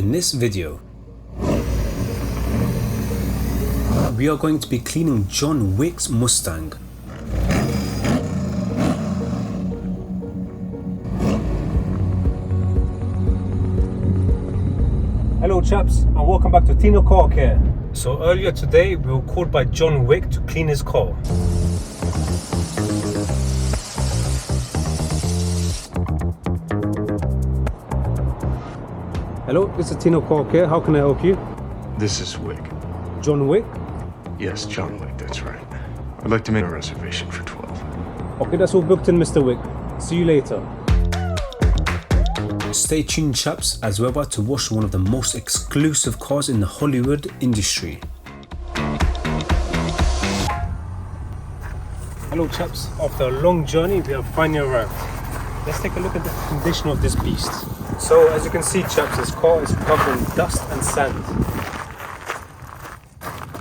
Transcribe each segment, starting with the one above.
In this video, we are going to be cleaning John Wick's Mustang. Hello chaps, and welcome back to Tino Car Care. So earlier today we were called by John Wick to clean his car. Hello, this is Tino Car Care. How can I help you? This is Wick. John Wick? Yes, John Wick, that's right. I'd like to make a reservation for 12. Okay, that's all booked in, Mr. Wick. See you later. Stay tuned chaps, as we're about to wash one of the most exclusive cars in the Hollywood industry. Hello chaps, after a long journey we have finally arrived. Let's take a look at the condition of this beast. So as you can see chaps, this car is covered in dust and sand.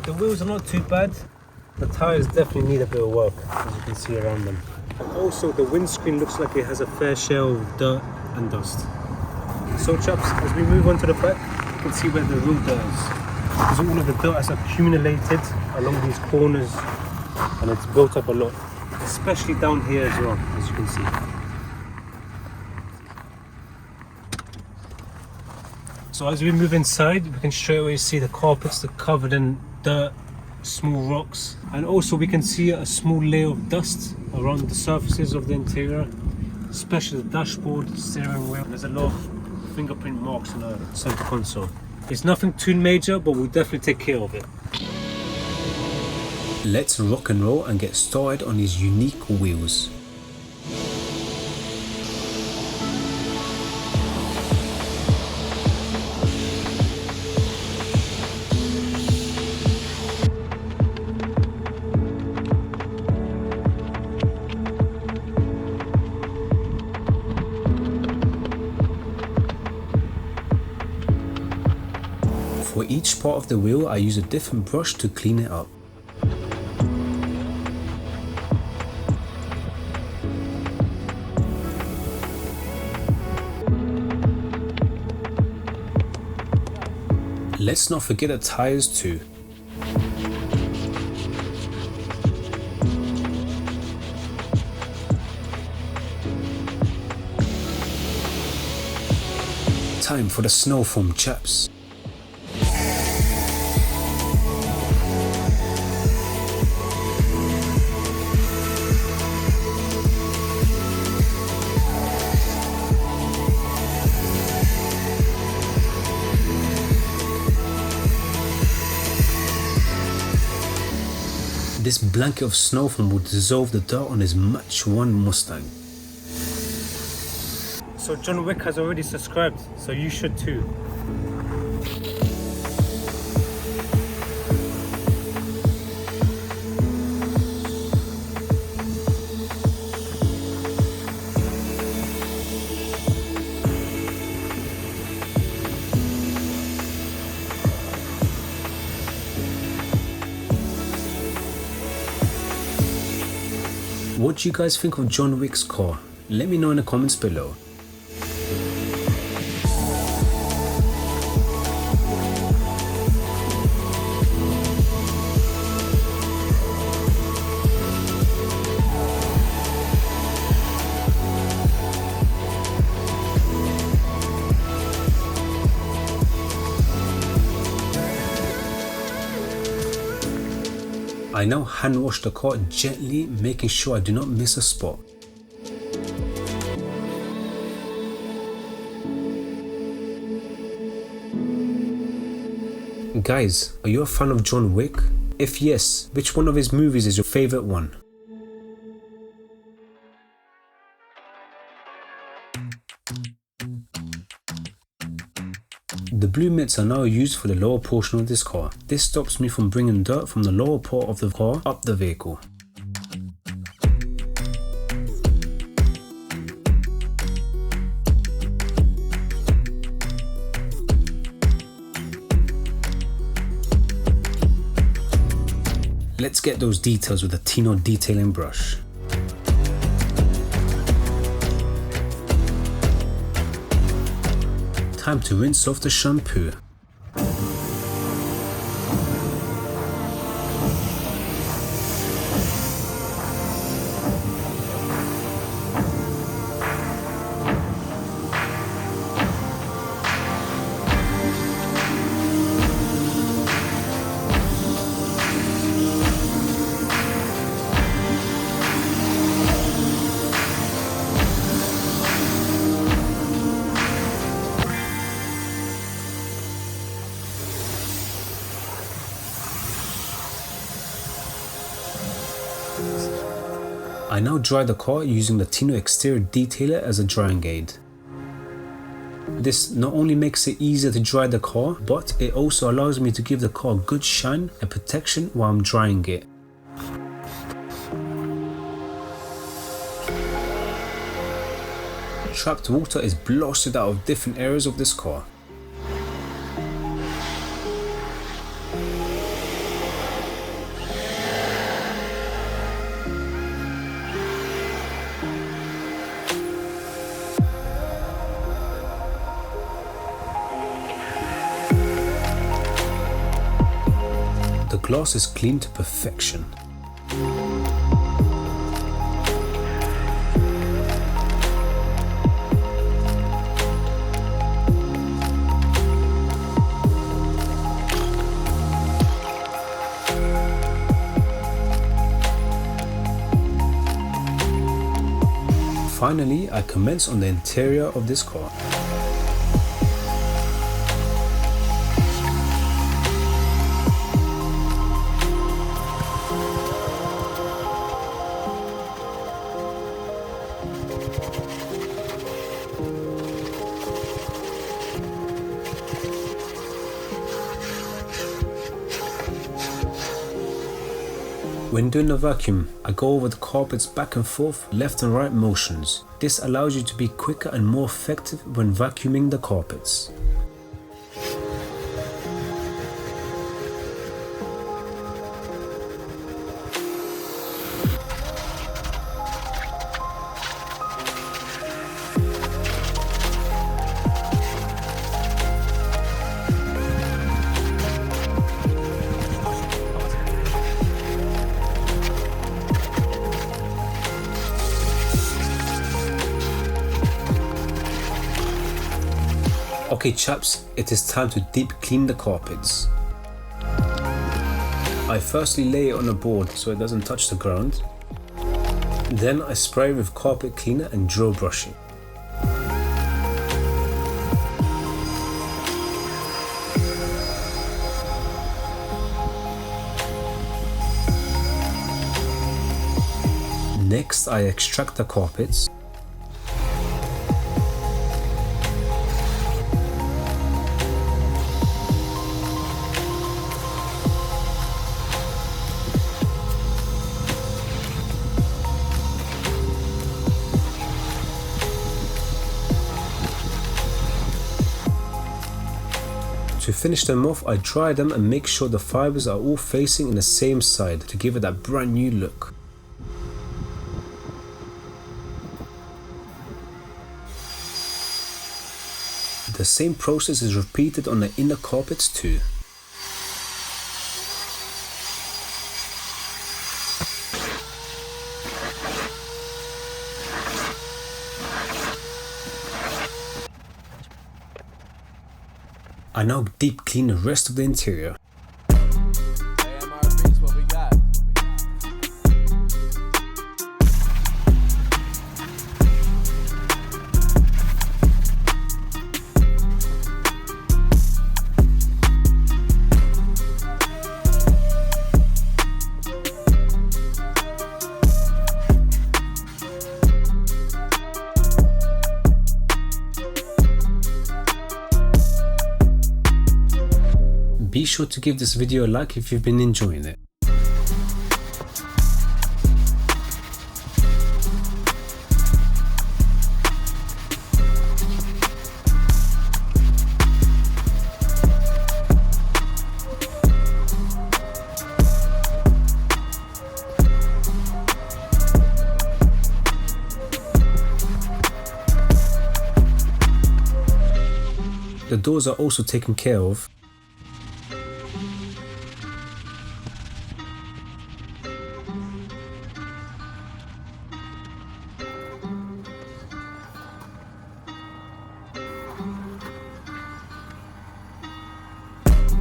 The wheels are not too bad. The tyres definitely need a bit of work, as you can see around them. And also the windscreen looks like it has a fair share of dirt and dust. So chaps, as we move on to the back, you can see where the real dirt is. Because all of the dirt has accumulated along these corners and it's built up a lot, especially down here as well, as you can see. So as we move inside, we can straight away see the carpets are covered in dirt, small rocks, and also we can see a small layer of dust around the surfaces of the interior, especially the dashboard, steering wheel. There's a lot of fingerprint marks on the center console. It's nothing too major, but we'll definitely take care of it. Let's rock and roll and get started on these unique wheels. For each part of the wheel, I use a different brush to clean it up. Let's not forget the tires too. Time for the snow foam chaps. This blanket of snow foam will dissolve the dirt on his much worn Mustang. So John Wick has already subscribed, so you should too. What do you guys think of John Wick's car? Let me know in the comments below. I now hand wash the car gently, making sure I do not miss a spot. Guys, are you a fan of John Wick? If yes, which one of his movies is your favorite one? The blue mitts are now used for the lower portion of this car. This stops me from bringing dirt from the lower part of the car up the vehicle. Let's get those details with a Tino Detailing brush. Time to rinse off the shampoo. I now dry the car using the Tino exterior detailer as a drying aid. This not only makes it easier to dry the car, but it also allows me to give the car good shine and protection while I'm drying it. Trapped water is blasted out of different areas of this car. The glass is cleaned to perfection. Finally, I commence on the interior of this car. When doing the vacuum, I go over the carpets back and forth, left and right motions. This allows you to be quicker and more effective when vacuuming the carpets. Okay chaps, it is time to deep clean the carpets. I firstly lay it on a board so it doesn't touch the ground. Then I spray with carpet cleaner and drill brush it. Next I extract the carpets. To finish them off, I dry them and make sure the fibers are all facing in the same side to give it that brand new look. The same process is repeated on the inner carpets too. I now deep clean the rest of the interior. What we got? Be sure to give this video a like if you've been enjoying it. doors are also taken care of.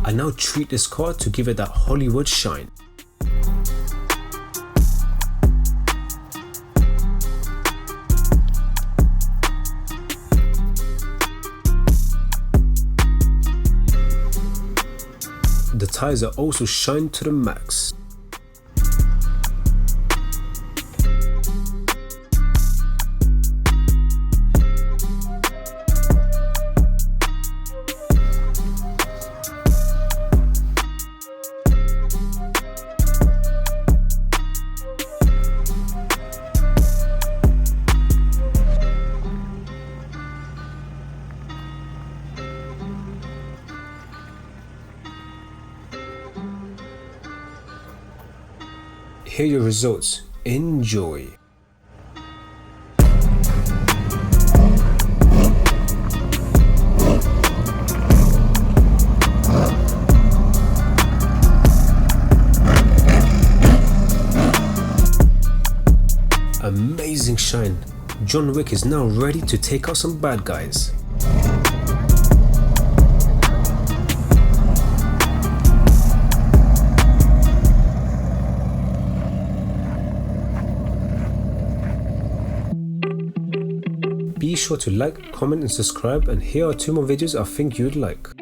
I now treat this car to give it that Hollywood shine. The tyres are also shined to the max. Here are your results. Enjoy. Amazing shine. John Wick is now ready to take out some bad guys. Be sure to like, comment and subscribe, and here are 2 more videos I think you'd like.